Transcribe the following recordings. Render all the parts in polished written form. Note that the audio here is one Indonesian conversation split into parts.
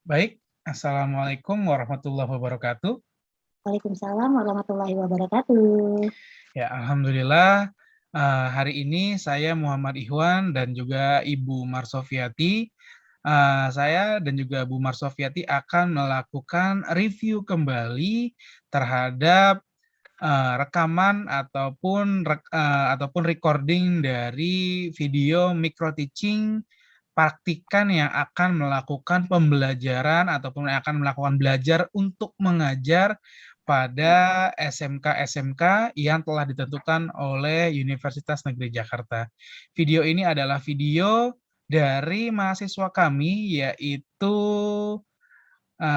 Baik, Assalamualaikum warahmatullahi wabarakatuh. Waalaikumsalam warahmatullahi wabarakatuh. Ya, alhamdulillah, hari ini saya Muhammad Ikhwan dan juga Ibu Marsofiati, saya dan juga Bu Marsofiati akan melakukan review kembali terhadap, rekaman ataupun recording dari video micro teaching praktikan yang akan melakukan pembelajaran ataupun yang akan melakukan belajar untuk mengajar pada SMK-SMK yang telah ditentukan oleh Universitas Negeri Jakarta. Video ini adalah video dari mahasiswa kami, yaitu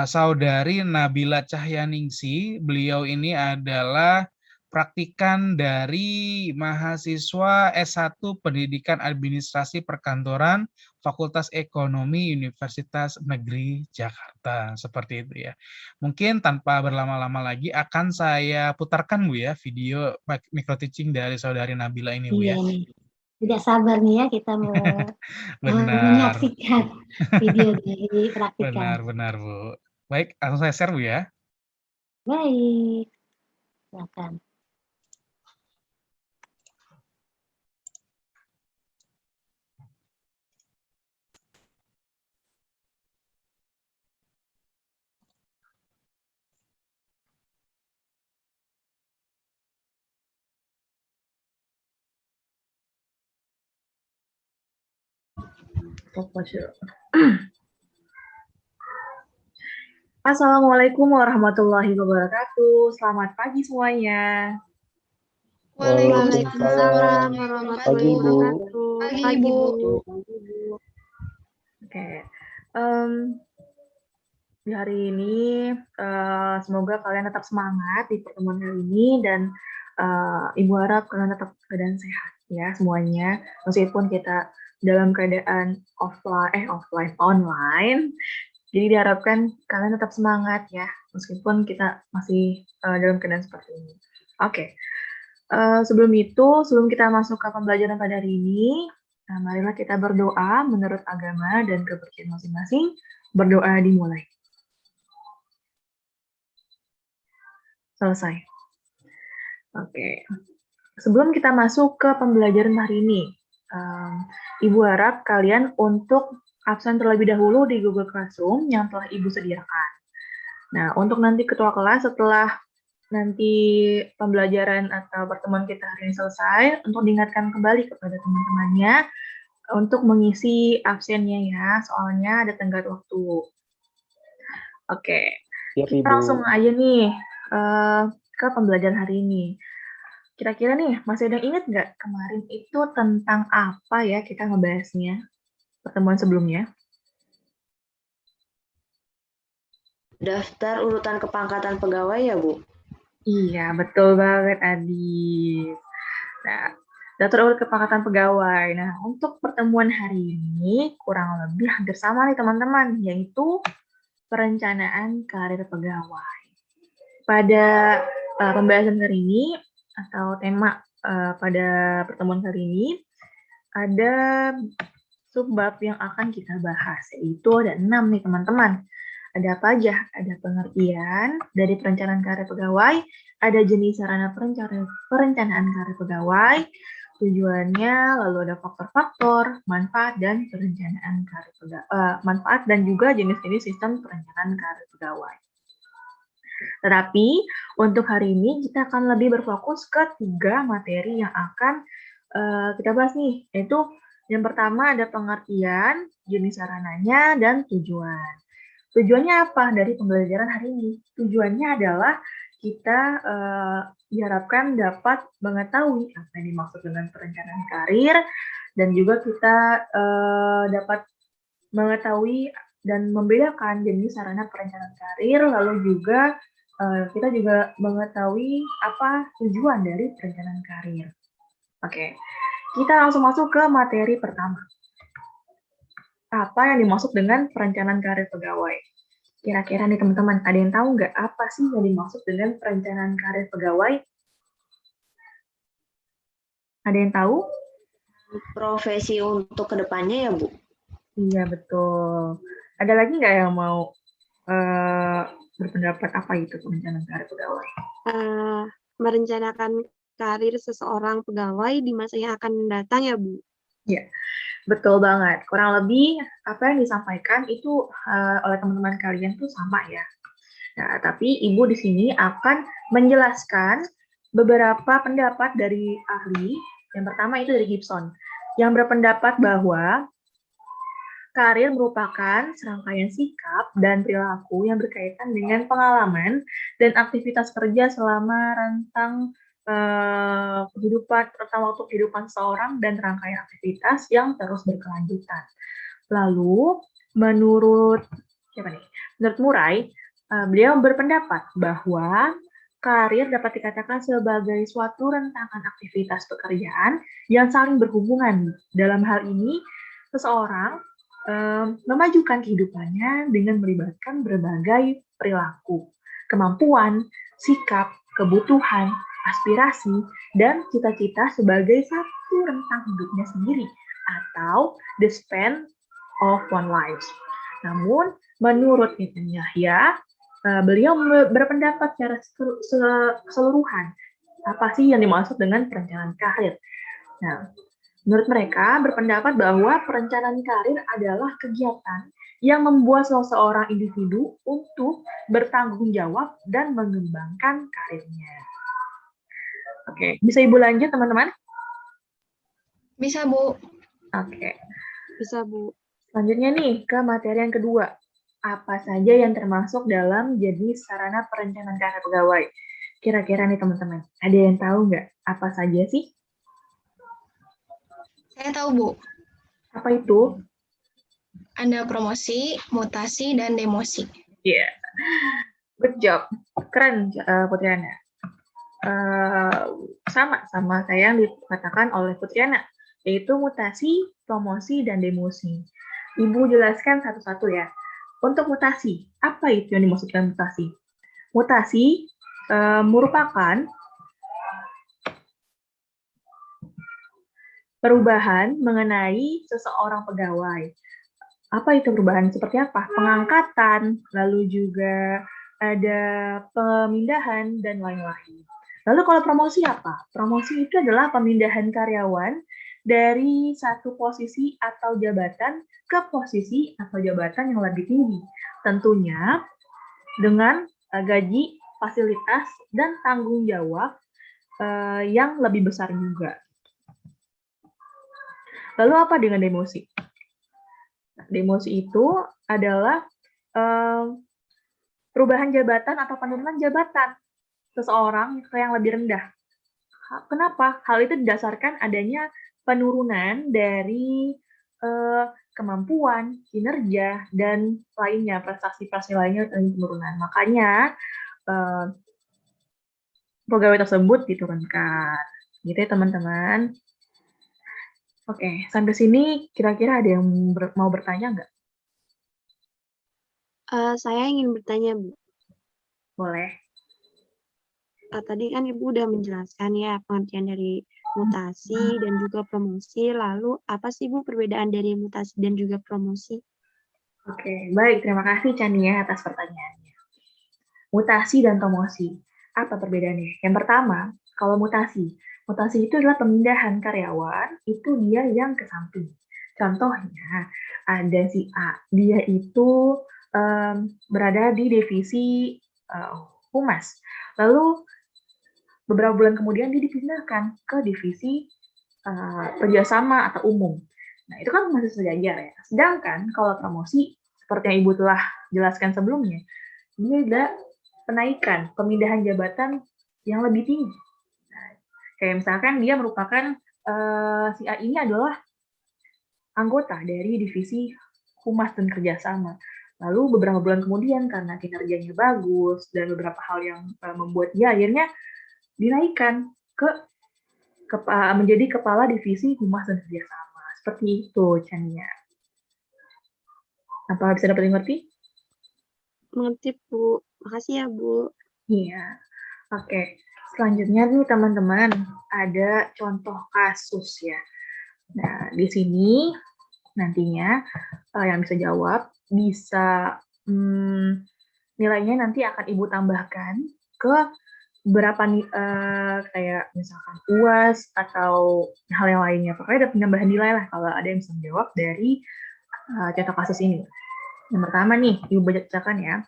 Saudari Nabila Cahyaningsih. Beliau ini adalah praktikan dari mahasiswa S1 Pendidikan Administrasi Perkantoran Fakultas Ekonomi Universitas Negeri Jakarta. Seperti itu ya. Mungkin tanpa berlama-lama lagi akan saya putarkan Bu ya video micro teaching dari Saudari Nabila ini Bu Iya ya. nih, tidak sabar nih ya kita mau Benar. menyaksikan video dari praktikan. Benar Bu. Baik, langsung saya share Bu ya. Baik, silakan. Assalamualaikum warahmatullahi wabarakatuh. Selamat pagi semuanya. Waalaikumsalam warahmatullahi wabarakatuh. Pagi, Bu. Oke. Di hari ini semoga kalian tetap semangat di pertemuan kali ini dan Ibu harap kalian tetap keadaan sehat ya semuanya. Meskipun kita dalam keadaan online. Jadi diharapkan kalian tetap semangat ya, meskipun kita masih dalam keadaan seperti ini. Oke. Sebelum kita masuk ke pembelajaran pada hari ini, marilah kita berdoa menurut agama dan kepercayaan masing-masing. Berdoa dimulai. Selesai. Oke. Sebelum kita masuk ke pembelajaran hari ini, Ibu harap kalian untuk absen terlebih dahulu di Google Classroom yang telah Ibu sediakan. Nah, untuk nanti ketua kelas setelah nanti pembelajaran atau pertemuan kita hari ini selesai, untuk diingatkan kembali kepada teman-temannya untuk mengisi absennya ya, soalnya ada tenggat waktu. Oke, kita langsung aja nih ke pembelajaran hari ini. Kira-kira nih, masih ada yang ingat nggak kemarin itu tentang apa ya kita ngebahasnya? Pertemuan sebelumnya. Daftar urutan kepangkatan pegawai ya, Bu? Iya, betul banget, Adis. Nah, daftar urut kepangkatan pegawai. Nah, untuk pertemuan hari ini kurang lebih hampir sama nih teman-teman, yaitu perencanaan karir pegawai. Pada pembahasan hari ini atau tema pada pertemuan hari ini ada subbab yang akan kita bahas, yaitu ada 6 nih teman-teman. Ada apa aja? Ada pengertian dari perencanaan karir pegawai, ada jenis sarana perencanaan karir pegawai, tujuannya, lalu ada faktor-faktor, manfaat dan perencanaan karir pegawai, manfaat dan juga jenis-jenis sistem perencanaan karir pegawai. Tetapi untuk hari ini kita akan lebih berfokus ke 3 materi yang akan kita bahas nih, yaitu yang pertama ada pengertian, jenis sarananya, dan tujuan. Tujuannya apa dari pembelajaran hari ini? Tujuannya adalah kita diharapkan dapat mengetahui apa yang dimaksud dengan perencanaan karir, dan juga kita dapat mengetahui dan membedakan jenis sarana perencanaan karir, lalu juga kita juga mengetahui apa tujuan dari perencanaan karir. Oke, kita langsung masuk ke materi pertama. Apa yang dimaksud dengan perencanaan karir pegawai? Kira-kira nih teman-teman, ada yang tahu nggak apa sih yang dimaksud dengan perencanaan karir pegawai? Ada yang tahu? Profesi untuk kedepannya ya, Bu? Iya, betul. Ada lagi nggak yang mau berpendapat apa itu perencanaan karir pegawai? Merencanakan karir seseorang pegawai di masa yang akan datang ya, Bu? Ya, betul banget. Kurang lebih apa yang disampaikan itu oleh teman-teman kalian tuh sama ya. Nah, tapi Ibu di sini akan menjelaskan beberapa pendapat dari ahli. Yang pertama itu dari Gibson, yang berpendapat bahwa karir merupakan serangkaian sikap dan perilaku yang berkaitan dengan pengalaman dan aktivitas kerja selama rentang waktu kehidupan seseorang dan rangkaian aktivitas yang terus berkelanjutan. Lalu, menurut Murray, beliau berpendapat bahwa karir dapat dikatakan sebagai suatu rentangan aktivitas pekerjaan yang saling berhubungan. Dalam hal ini, seseorang memajukan kehidupannya dengan melibatkan berbagai perilaku, kemampuan, sikap, kebutuhan, aspirasi, dan cita-cita sebagai satu rentang hidupnya sendiri atau the span of one life. Namun, menurut Ibnu Yahya, beliau berpendapat secara keseluruhan apa sih yang dimaksud dengan perencanaan karir. Nah, menurut mereka berpendapat bahwa perencanaan karir adalah kegiatan yang membuat seseorang individu untuk bertanggung jawab dan mengembangkan karirnya. Oke, bisa Ibu lanjut teman-teman? Bisa, Bu. Oke. Bisa, Bu. Selanjutnya nih ke materi yang kedua. Apa saja yang termasuk dalam jadi sarana perencanaan karir pegawai? Kira-kira nih teman-teman, ada yang tahu nggak apa saja sih? Saya tahu, Bu. Apa itu? Ada promosi, mutasi, dan demosi. Yeah. Good job. Keren, Putriana. Sama saya yang dikatakan oleh Putriana, yaitu mutasi, promosi, dan demosi. Ibu jelaskan satu-satu ya. Untuk mutasi, apa itu yang dimaksudkan mutasi? Mutasi merupakan perubahan mengenai seseorang pegawai. Apa itu perubahan? Seperti apa? Pengangkatan, lalu juga ada pemindahan, dan lain-lain. Lalu kalau promosi apa? Promosi itu adalah pemindahan karyawan dari satu posisi atau jabatan ke posisi atau jabatan yang lebih tinggi. Tentunya dengan gaji, fasilitas, dan tanggung jawab yang lebih besar juga. Lalu apa dengan demosi? Demosi itu adalah perubahan jabatan atau penurunan jabatan seseorang ke yang lebih rendah. Kenapa? Hal itu didasarkan adanya penurunan dari kemampuan, kinerja, dan lainnya, prestasi-prestasi lainnya dan penurunan. Makanya pegawai tersebut diturunkan. Gitu ya teman-teman. Oke, sampai sini kira-kira ada yang mau bertanya nggak? Saya ingin bertanya, Bu. Boleh. Tadi kan Ibu udah menjelaskan ya pengertian dari mutasi dan juga promosi. Lalu apa sih Bu perbedaan dari mutasi dan juga promosi? Oke, baik. Terima kasih Chania atas pertanyaannya. Mutasi dan promosi. Apa perbedaannya? Yang pertama, kalau mutasi. Mutasi itu adalah pemindahan karyawan, itu dia yang ke samping. Contohnya, ada si A. Dia itu berada di divisi humas. Lalu, beberapa bulan kemudian dia dipindahkan ke divisi kerjasama atau umum. Nah, itu kan masih sejajar ya. Sedangkan kalau promosi, seperti yang Ibu telah jelaskan sebelumnya, dia ada penaikan, pemindahan jabatan yang lebih tinggi. Nah, kayak misalkan dia merupakan si A ini adalah anggota dari divisi humas dan kerjasama. Lalu beberapa bulan kemudian karena kinerjanya bagus dan beberapa hal yang membuat dia akhirnya dinaikkan ke menjadi kepala divisi humas dan kerjasama. Seperti itu, Chania. Apa bisa dapat mengerti? Mengerti, Bu. Makasih ya, Bu. Iya. Oke. Selanjutnya nih teman-teman, ada contoh kasus ya. Nah, di sini nantinya yang bisa jawab bisa nilainya nanti akan Ibu tambahkan ke berapa kayak misalkan UAS atau hal yang lainnya. Pokoknya ada penambahan nilai lah kalau ada yang bisa menjawab dari contoh kasus ini. Yang pertama nih, Ibu bacakan ya.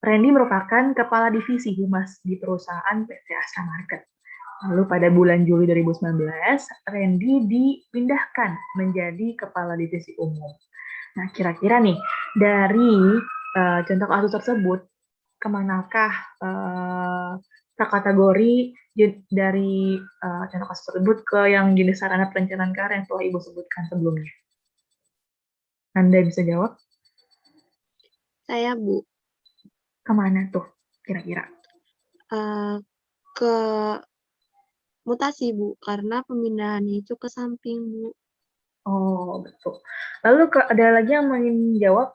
Randy merupakan kepala divisi humas di perusahaan PT Astra Market. Lalu pada bulan Juli 2019, Randy dipindahkan menjadi kepala divisi umum. Nah, kira-kira nih, dari contoh kasus tersebut, kemanakah kategori dari contoh kasus tersebut ke yang jenis sarana perencanaan karir yang telah Ibu sebutkan sebelumnya? Anda bisa jawab? Saya, Bu. Kemana tuh kira-kira? Ke mutasi, Bu, karena pemindahannya itu ke samping, Bu. Oh, betul. Lalu ada lagi yang ingin jawab?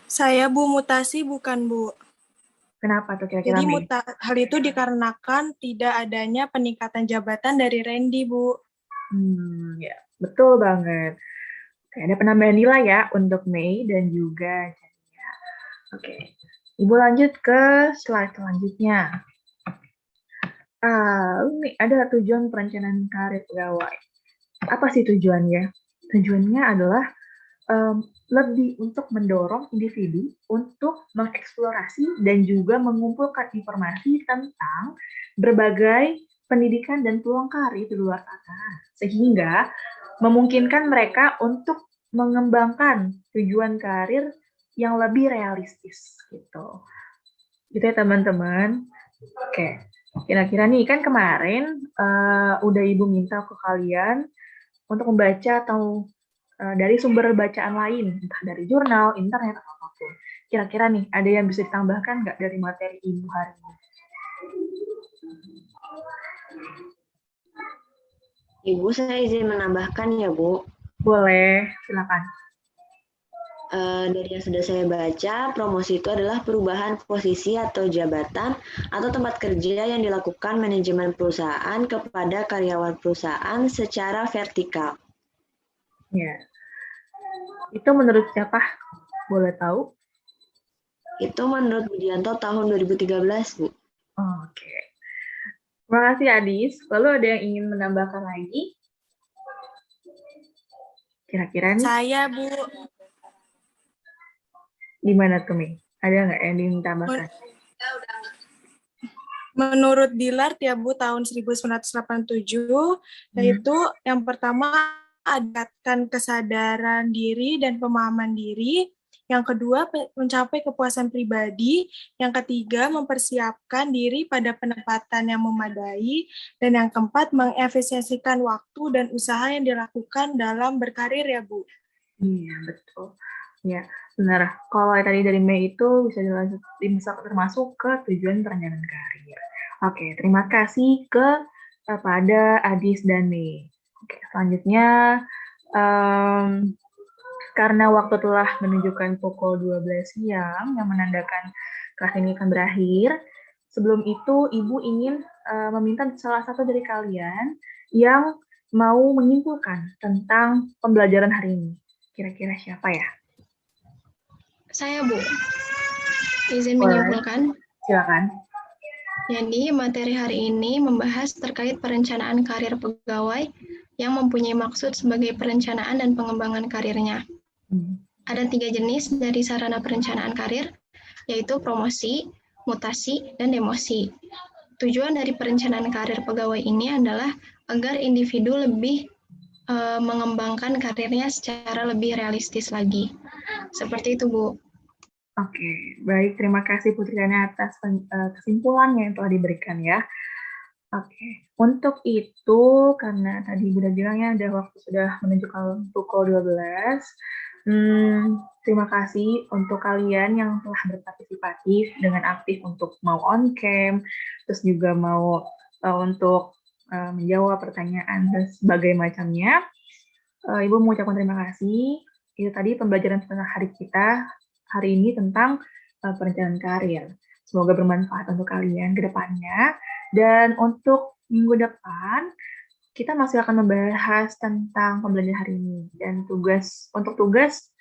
Saya, Bu, mutasi bukan, Bu. Kenapa tuh kira-kira? Jadi hal itu dikarenakan tidak adanya peningkatan jabatan dari Randy, Bu. Ya, betul banget. Oke, ada penambahan nilai ya untuk Mei dan juga Jania. Oke, Ibu lanjut ke slide selanjutnya. Ini ada tujuan perencanaan karir pegawai. Apa sih tujuannya? Tujuannya adalah lebih untuk mendorong individu untuk mengeksplorasi dan juga mengumpulkan informasi tentang berbagai pendidikan dan peluang karir di luar sana, sehingga memungkinkan mereka untuk mengembangkan tujuan karir yang lebih realistis gitu. Gitu ya teman-teman. Oke, kira-kira nih kan kemarin udah Ibu minta ke kalian untuk membaca atau dari sumber bacaan lain, entah dari jurnal, internet, atau apapun. Kira-kira nih, ada yang bisa ditambahkan nggak dari materi Ibu hari ini? Ibu, saya izin menambahkan ya, Bu. Boleh, silakan. Dari yang sudah saya baca, promosi itu adalah perubahan posisi atau jabatan atau tempat kerja yang dilakukan manajemen perusahaan kepada karyawan perusahaan secara vertikal. Ya. Itu menurut siapa? Boleh tahu? Itu menurut Budianto tahun 2013, Bu. Oke. Terima kasih, Adis. Lalu ada yang ingin menambahkan lagi? Kira-kira nih? Saya, Bu. Gimana tuh, Mi? Ada nggak yang ingin ditambahkan? Menurut Dillard ya, Bu, tahun 1987, yaitu yang pertama adakan kesadaran diri dan pemahaman diri. Yang kedua, mencapai kepuasan pribadi. Yang ketiga, mempersiapkan diri pada penempatan yang memadai. Dan yang keempat, mengefisiensikan waktu dan usaha yang dilakukan dalam berkarir ya, Bu. Iya, betul. Ya, benar. Kalau tadi dari Mei itu bisa termasuk ke tujuan perencanaan karir. Oke, terima kasih kepada Adis dan Mei. Oke, selanjutnya, karena waktu telah menunjukkan pukul 12 siang yang menandakan kelas ini akan berakhir, sebelum itu Ibu ingin meminta salah satu dari kalian yang mau menyimpulkan tentang pembelajaran hari ini. Kira-kira siapa ya? Saya, Bu. Izin menyimpulkan. Silakan. Jadi, materi hari ini membahas terkait perencanaan karir pegawai yang mempunyai maksud sebagai perencanaan dan pengembangan karirnya. Ada 3 jenis dari sarana perencanaan karir, yaitu promosi, mutasi, dan demosi. Tujuan dari perencanaan karir pegawai ini adalah agar individu lebih mengembangkan karirnya secara lebih realistis lagi. Seperti itu, Bu. Oke, baik. Terima kasih Putri Dana atas kesimpulannya yang telah diberikan ya. Oke, untuk itu karena tadi udah bilangnya ada waktu sudah menunjukkan pukul 12. Terima kasih untuk kalian yang telah berpartisipatif dengan aktif untuk mau on cam, terus juga mau untuk menjawab pertanyaan dan sebagainya macamnya. Ibu mengucapkan terima kasih. Itu tadi pembelajaran setengah hari kita hari ini tentang perencanaan karir. Semoga bermanfaat untuk kalian ke depannya. Dan untuk minggu depan, kita masih akan membahas tentang pembelajaran hari ini. Dan untuk tugas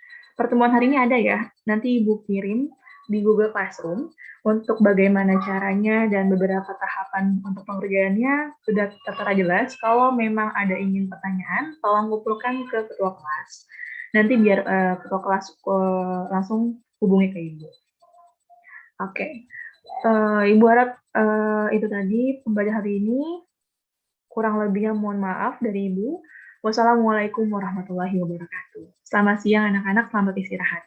pertemuan hari ini ada ya, nanti Ibu kirim di Google Classroom untuk bagaimana caranya dan beberapa tahapan untuk pengerjaannya sudah tertera jelas. Kalau memang ada ingin pertanyaan, tolong kumpulkan ke ketua kelas. Nanti biar ketua kelas langsung hubungi ke Ibu. Oke. Ibu harap itu tadi pembelajaran hari ini. Kurang lebihnya mohon maaf dari Ibu. Wassalamualaikum warahmatullahi wabarakatuh. Selamat siang anak-anak, selamat istirahat.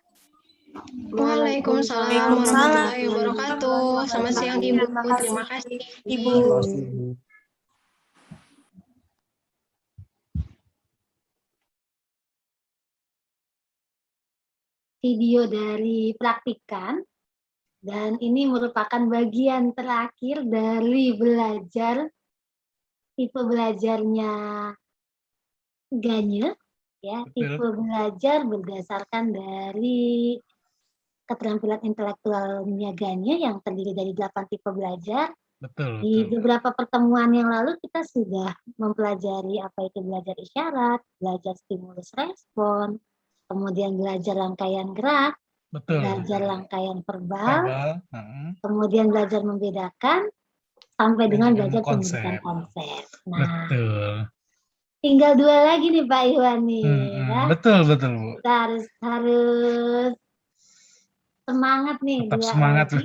Waalaikumsalam warahmatullahi wabarakatuh. Selamat siang Ibu. Terima kasih. Ibu. Video dari praktikan, dan ini merupakan bagian terakhir dari belajar tipe belajarnya Ganye, ya. Tipe belajar berdasarkan dari keterampilan intelektualnya Ganye yang terdiri dari 8 tipe belajar. Di beberapa pertemuan yang lalu kita sudah mempelajari apa itu belajar isyarat, belajar stimulus respon, kemudian belajar rangkaian gerak, belajar rangkaian verbal, kemudian belajar membedakan, sampai dengan belajar pembentukan konsep. Nah, tinggal 2 lagi nih Pak Iwan nih, ya. Betul Bu. Kita harus semangat nih. Tetap semangat.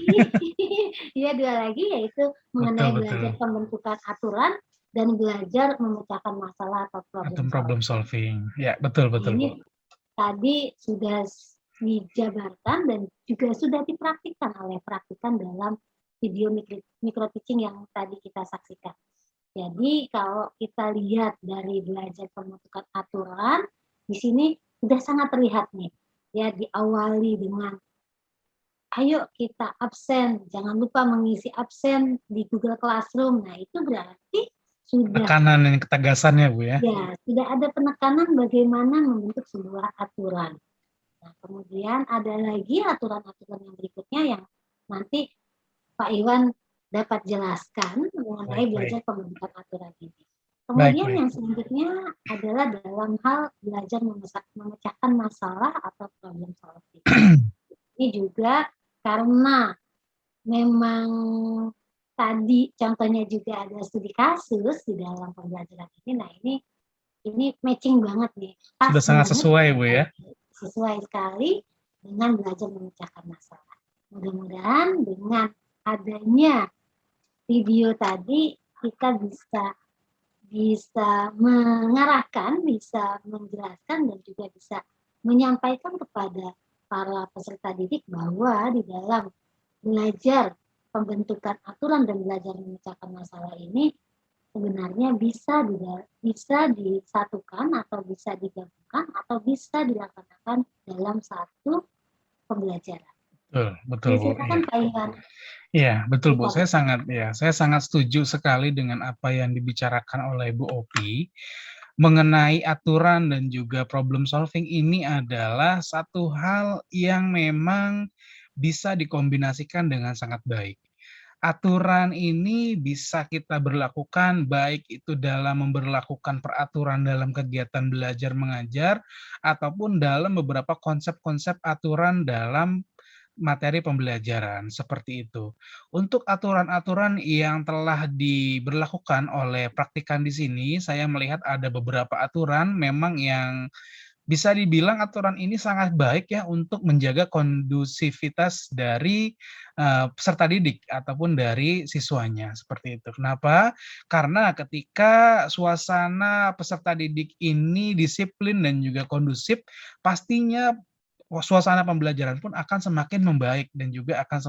Iya, 2 lagi yaitu mengenai belajar pembentukan aturan dan belajar memecahkan masalah atau problem solving. Ya, betul Ini Bu. Tadi sudah dijabarkan dan juga sudah dipraktikkan oleh praktikan dalam video micro teaching yang tadi kita saksikan. Jadi kalau kita lihat dari belajar pembentukan aturan, di sini sudah sangat terlihat nih, ya, diawali dengan ayo kita absen, jangan lupa mengisi absen di Google Classroom. Nah, itu berarti sudah tekanan dan ketegasannya Bu ya. Ya, sudah ada penekanan bagaimana membentuk sebuah aturan. Nah, kemudian ada lagi aturan-aturan yang berikutnya yang nanti Pak Iwan dapat jelaskan mengenai belajar pembentukan aturan ini. Kemudian yang selanjutnya adalah dalam hal belajar memecahkan masalah atau problem solving. Ini juga karena memang tadi contohnya juga ada studi kasus di dalam pembelajaran ini. Nah, ini matching banget nih. Sudah sangat sesuai Bu ya. Sesuai sekali dengan belajar memecahkan masalah. Mudah-mudahan dengan adanya video tadi kita bisa mengarahkan, bisa menjelaskan dan juga bisa menyampaikan kepada para peserta didik bahwa di dalam belajar pembentukan aturan dan belajar memecahkan masalah ini sebenarnya bisa disatukan atau bisa digabungkan atau bisa dilaksanakan dalam satu pembelajaran. Betul Bu. Iya, betul Bu. Saya sangat setuju sekali dengan apa yang dibicarakan oleh Bu Opi mengenai aturan dan juga problem solving. Ini adalah satu hal yang memang bisa dikombinasikan dengan sangat baik. Aturan ini bisa kita berlakukan baik itu dalam memberlakukan peraturan dalam kegiatan belajar mengajar ataupun dalam beberapa konsep-konsep aturan dalam materi pembelajaran seperti itu. Untuk aturan-aturan yang telah diberlakukan oleh praktikan di sini, saya melihat ada beberapa aturan memang yang bisa dibilang aturan ini sangat baik ya untuk menjaga kondusivitas dari peserta didik ataupun dari siswanya seperti itu. Kenapa? Karena ketika suasana peserta didik ini disiplin dan juga kondusif, pastinya suasana pembelajaran pun akan semakin membaik dan juga akan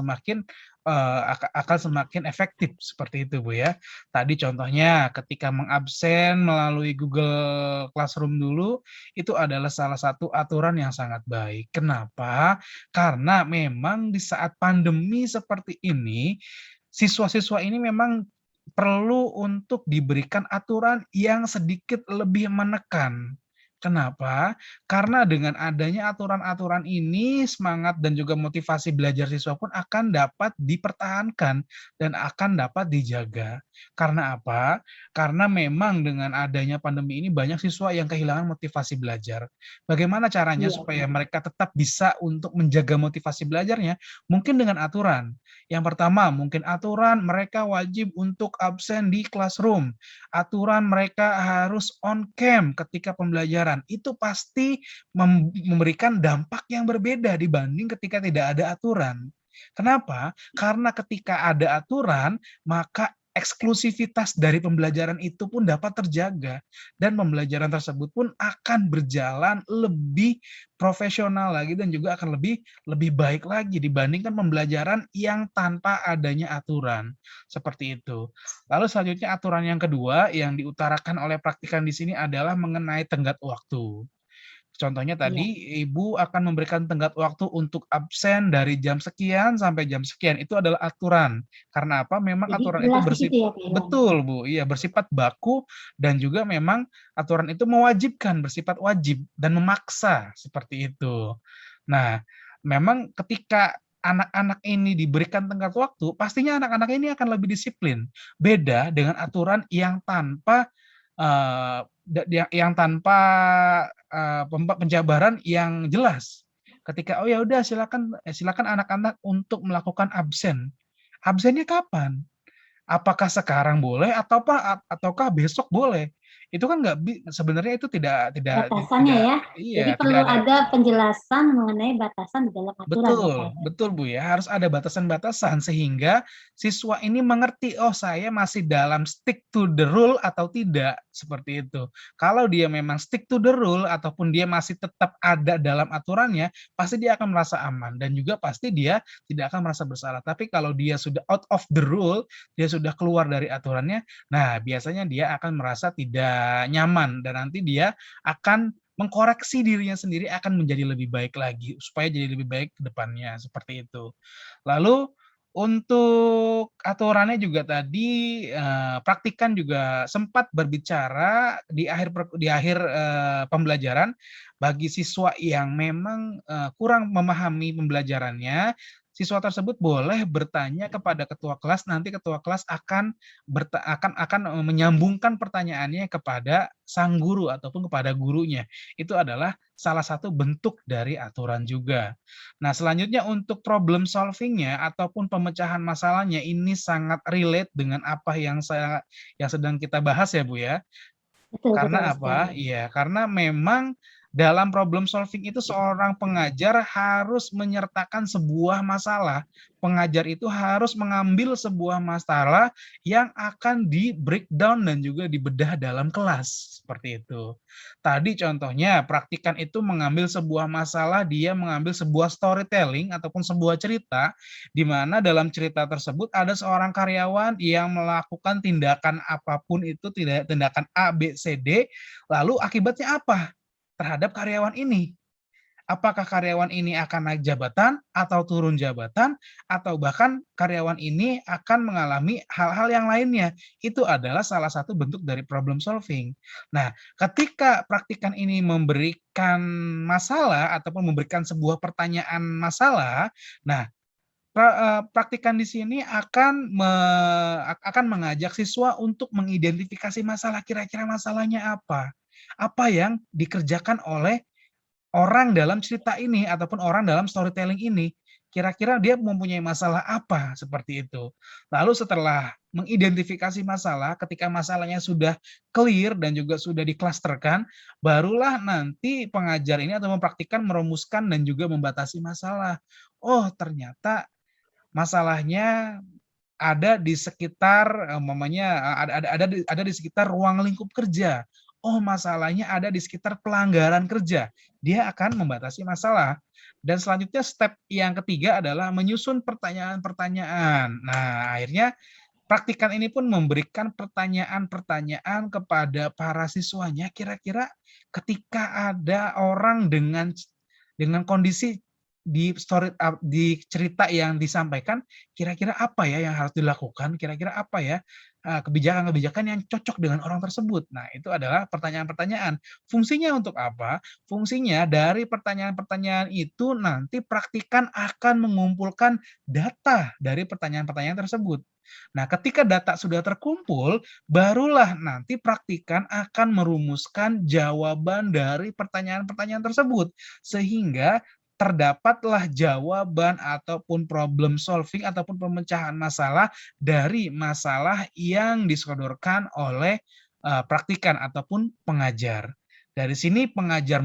semakin efektif seperti itu Bu ya. Tadi contohnya ketika mengabsen melalui Google Classroom dulu itu adalah salah satu aturan yang sangat baik. Kenapa? Karena memang di saat pandemi seperti ini siswa-siswa ini memang perlu untuk diberikan aturan yang sedikit lebih menekan. Kenapa? Karena dengan adanya aturan-aturan ini, semangat dan juga motivasi belajar siswa pun akan dapat dipertahankan dan akan dapat dijaga. Karena apa? Karena memang dengan adanya pandemi ini banyak siswa yang kehilangan motivasi belajar. Bagaimana caranya Iya, supaya mereka tetap bisa untuk menjaga motivasi belajarnya? Mungkin dengan aturan. Yang pertama, mungkin aturan mereka wajib untuk absen di classroom. Aturan mereka harus on cam ketika pembelajaran. Itu pasti memberikan dampak yang berbeda dibanding ketika tidak ada aturan. Kenapa? Karena ketika ada aturan, maka eksklusivitas dari pembelajaran itu pun dapat terjaga dan pembelajaran tersebut pun akan berjalan lebih profesional lagi dan juga akan lebih lebih baik lagi dibandingkan pembelajaran yang tanpa adanya aturan. Seperti itu. Lalu selanjutnya aturan yang kedua yang diutarakan oleh praktikan di sini adalah mengenai tenggat waktu. Contohnya iya. tadi Ibu akan memberikan tenggat waktu untuk absen dari jam sekian sampai jam sekian, itu adalah aturan. Karena apa? Memang Jadi aturan itu jelas di situ ya, Pak Iwan? betul, Bu, iya bersifat baku dan juga memang aturan itu mewajibkan, bersifat wajib dan memaksa, seperti itu. Nah, memang ketika anak-anak ini diberikan tenggat waktu, pastinya anak-anak ini akan lebih disiplin. Beda dengan aturan yang tanpa yang tanpa penjabaran yang jelas. Ketika, "Oh ya udah silakan anak-anak untuk melakukan absen." Absennya kapan? Apakah sekarang boleh ataukah besok boleh? Itu kan nggak sebenarnya itu Batasannya ya. Jadi tidak perlu ada. ada penjelasan mengenai batasan di dalam aturan ya, Pak Betul, Iwan? betul Bu ya, harus ada batasan-batasan sehingga siswa ini mengerti, oh saya masih dalam stick to the rule atau tidak, seperti itu. Kalau dia memang stick to the rule ataupun dia masih tetap ada dalam aturannya, pasti dia akan merasa aman dan juga pasti dia tidak akan merasa bersalah. Tapi kalau dia sudah out of the rule, dia sudah keluar dari aturannya, nah biasanya dia akan merasa tidak nyaman dan nanti dia akan mengkoreksi dirinya sendiri akan menjadi lebih baik lagi, supaya jadi lebih baik ke depannya, seperti itu. Lalu untuk aturannya juga tadi, praktikan juga sempat berbicara di akhir pembelajaran, bagi siswa yang memang, kurang memahami pembelajarannya, siswa tersebut boleh bertanya kepada ketua kelas, nanti ketua kelas akan menyambungkan pertanyaannya kepada sang guru ataupun kepada gurunya. Itu adalah salah satu bentuk dari aturan juga. Nah, selanjutnya untuk problem solving-nya ataupun pemecahan masalahnya ini sangat relate dengan apa yang sedang kita bahas ya, Bu, ya. Betul, betul Karena apa? sekali. Iya, karena memang dalam problem solving itu seorang pengajar harus menyertakan sebuah masalah. Pengajar itu harus mengambil sebuah masalah yang akan di-breakdown dan juga dibedah dalam kelas, seperti itu. Tadi contohnya praktikan itu mengambil sebuah masalah, dia mengambil sebuah storytelling ataupun sebuah cerita, di mana dalam cerita tersebut ada seorang karyawan yang melakukan tindakan apapun itu, tindakan A, B, C, D, lalu akibatnya apa terhadap karyawan ini? Apakah karyawan ini akan naik jabatan atau turun jabatan atau bahkan karyawan ini akan mengalami hal-hal yang lainnya. Itu adalah salah satu bentuk dari problem solving. Nah, ketika praktikan ini memberikan masalah ataupun memberikan sebuah pertanyaan masalah, nah praktikan di sini akan mengajak siswa untuk mengidentifikasi masalah, kira-kira masalahnya apa? Apa yang dikerjakan oleh orang dalam cerita ini ataupun orang dalam storytelling ini, kira-kira dia mempunyai masalah apa, seperti itu. Lalu setelah mengidentifikasi masalah, ketika masalahnya sudah clear dan juga sudah diklasterkan, barulah nanti pengajar ini atau mempraktikkan merumuskan dan juga membatasi masalah. Oh, ternyata masalahnya ada di sekitar, umpamanya, ada di sekitar ruang lingkup kerja. Oh, masalahnya ada di sekitar pelanggaran kerja. Dia akan membatasi masalah. Dan selanjutnya step yang ketiga adalah menyusun pertanyaan-pertanyaan. Nah, akhirnya praktikan ini pun memberikan pertanyaan-pertanyaan kepada para siswanya, kira-kira ketika ada orang dengan kondisi di cerita yang disampaikan, kira-kira apa ya yang harus dilakukan, kira-kira apa ya, kebijakan-kebijakan yang cocok dengan orang tersebut. Nah, itu adalah pertanyaan-pertanyaan. Fungsinya untuk apa? Fungsinya dari pertanyaan-pertanyaan itu nanti praktikan akan mengumpulkan data dari pertanyaan-pertanyaan tersebut. Nah, ketika data sudah terkumpul, barulah nanti praktikan akan merumuskan jawaban dari pertanyaan-pertanyaan tersebut. Sehingga terdapatlah jawaban ataupun problem solving ataupun pemecahan masalah dari masalah yang disodorkan oleh praktikan ataupun pengajar. Dari sini pengajar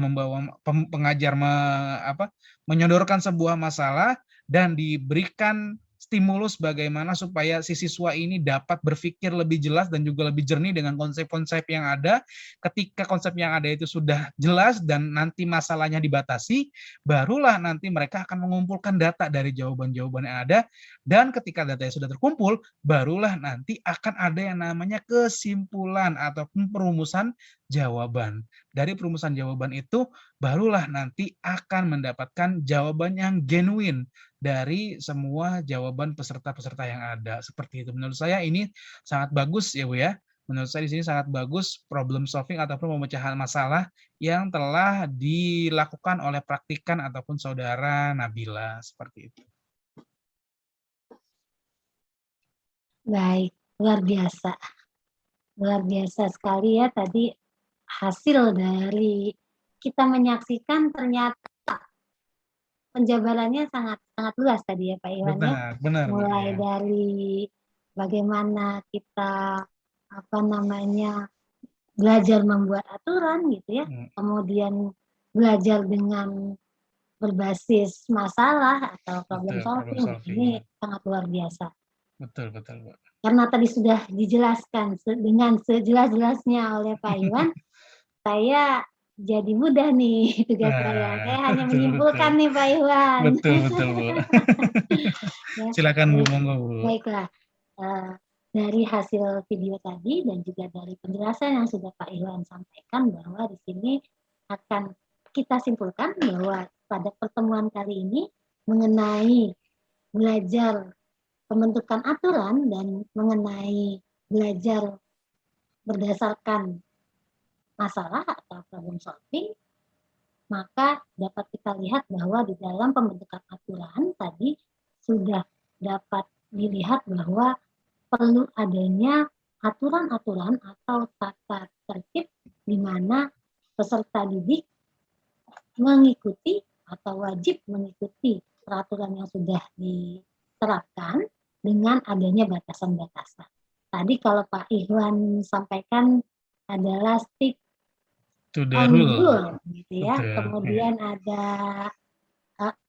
menyodorkan sebuah masalah dan diberikan stimulus bagaimana supaya si siswa ini dapat berpikir lebih jelas dan juga lebih jernih dengan konsep-konsep yang ada. Ketika konsep yang ada itu sudah jelas dan nanti masalahnya dibatasi, barulah nanti mereka akan mengumpulkan data dari jawaban-jawaban yang ada, dan ketika datanya sudah terkumpul, barulah nanti akan ada yang namanya kesimpulan ataupun perumusan jawaban. Dari perumusan jawaban itu, barulah nanti akan mendapatkan jawaban yang genuine dari semua jawaban peserta-peserta yang ada, seperti itu. Menurut saya ini sangat bagus ya Bu ya. Menurut saya di sini sangat bagus problem solving ataupun pemecahan masalah yang telah dilakukan oleh praktikan ataupun saudara Nabila, seperti itu. Baik, luar biasa. Luar biasa sekali ya tadi hasil dari kita menyaksikan ternyata penjabarannya sangat luas tadi ya Pak Iwan ya. Benar, Mulai ya. dari bagaimana kita belajar membuat aturan gitu ya. Kemudian belajar dengan berbasis masalah atau problem solving. Ini sangat luar biasa. Betul, Bu. Karena tadi sudah dijelaskan dengan sejelas-jelasnya oleh Pak Iwan, saya jadi mudah nih tugas saya. Saya hanya menyimpulkan nih Pak Iwan. Betul, Bu. Ya, silakan Bu, monggo Bu. Baiklah, dari hasil video tadi dan juga dari penjelasan yang sudah Pak Iwan sampaikan bahwa di sini akan kita simpulkan bahwa pada pertemuan kali ini mengenai belajar pembentukan aturan dan mengenai belajar berdasarkan masalah atau problem solving, maka dapat kita lihat bahwa di dalam pembentukan aturan tadi sudah dapat dilihat bahwa perlu adanya aturan-aturan atau tata tertib di mana peserta didik mengikuti atau wajib mengikuti peraturan yang sudah diterapkan dengan adanya batasan-batasan. Tadi kalau Pak Iwan sampaikan adalah stick to the on rule, rule gitu ya. Betul, Kemudian ada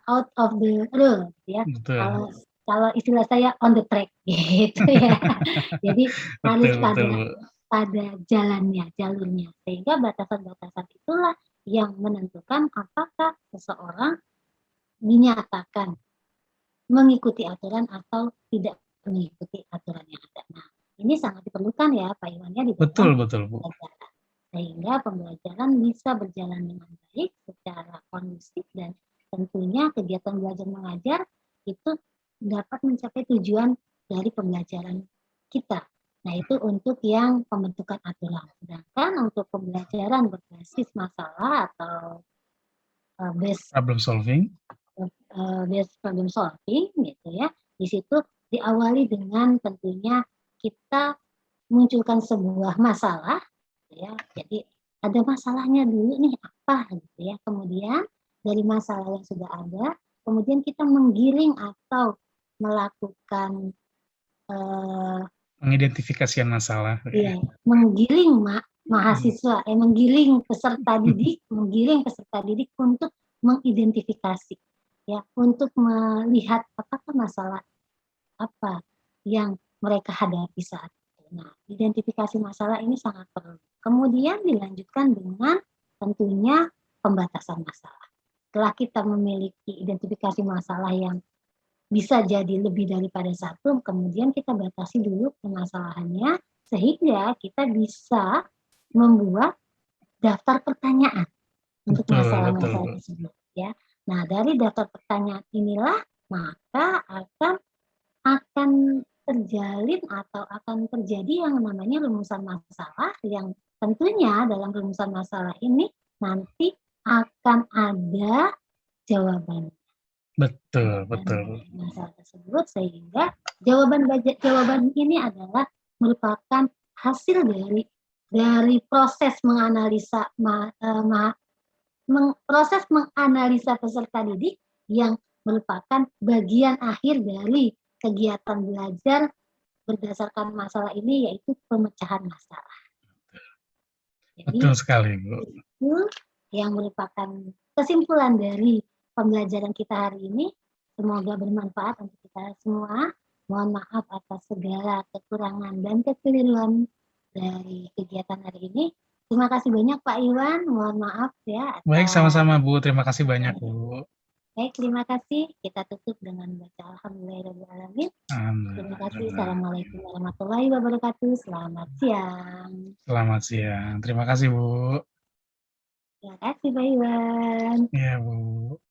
out of the rule gitu ya. Kalau istilah saya on the track gitu ya. Jadi harus pada jalurnya. Sehingga batasan-batasan itulah yang menentukan apakah seseorang dinyatakan mengikuti aturan atau tidak mengikuti aturan yang ada. Nah, ini sangat diperlukan ya Pak Iwan ya di dalam pembelajaran. Sehingga pembelajaran bisa berjalan dengan baik secara kondusif dan tentunya kegiatan belajar mengajar itu dapat mencapai tujuan dari pembelajaran kita. Nah, itu untuk yang pembentukan aturan. Sedangkan untuk pembelajaran berbasis masalah atau based problem solving gitu ya. Di situ diawali dengan tentunya kita munculkan sebuah masalah ya. Jadi ada masalahnya dulu nih apa gitu ya. Kemudian dari masalah yang sudah ada, kemudian kita menggiring atau melakukan mengidentifikasikan masalah. Iya, menggiring mahasiswa, menggiring peserta didik, untuk mengidentifikasi ya, untuk melihat apakah masalah apa yang mereka hadapi saat itu. Nah, identifikasi masalah ini sangat perlu. Kemudian dilanjutkan dengan tentunya pembatasan masalah. Setelah kita memiliki identifikasi masalah yang bisa jadi lebih daripada satu, kemudian kita batasi dulu permasalahannya sehingga kita bisa membuat daftar pertanyaan untuk masalah-masalah tersebut ya. Nah, dari daftar pertanyaan inilah maka akan terjalin atau akan terjadi yang namanya rumusan masalah, yang tentunya dalam rumusan masalah ini nanti akan ada jawaban Betul, betul. masalah tersebut, sehingga jawaban ini adalah merupakan hasil dari proses menganalisa proses menganalisa peserta didik yang merupakan bagian akhir dari kegiatan belajar berdasarkan masalah ini, yaitu pemecahan masalah. Jadi, Betul sekali, Bu. itu yang merupakan kesimpulan dari pembelajaran kita hari ini. Semoga bermanfaat untuk kita semua. Mohon maaf atas segala kekurangan dan kekeliruan dari kegiatan hari ini. Terima kasih banyak Pak Iwan. Mohon maaf ya. Baik, sama-sama Bu. Terima kasih banyak, Bu. Baik, terima kasih. Kita tutup dengan baca Alhamdulillahirrahmanirrahim. Terima kasih. Assalamualaikum warahmatullahi wabarakatuh. Selamat siang. Selamat siang. Terima kasih, Bu. Terima kasih Pak Iwan. Iya, Bu.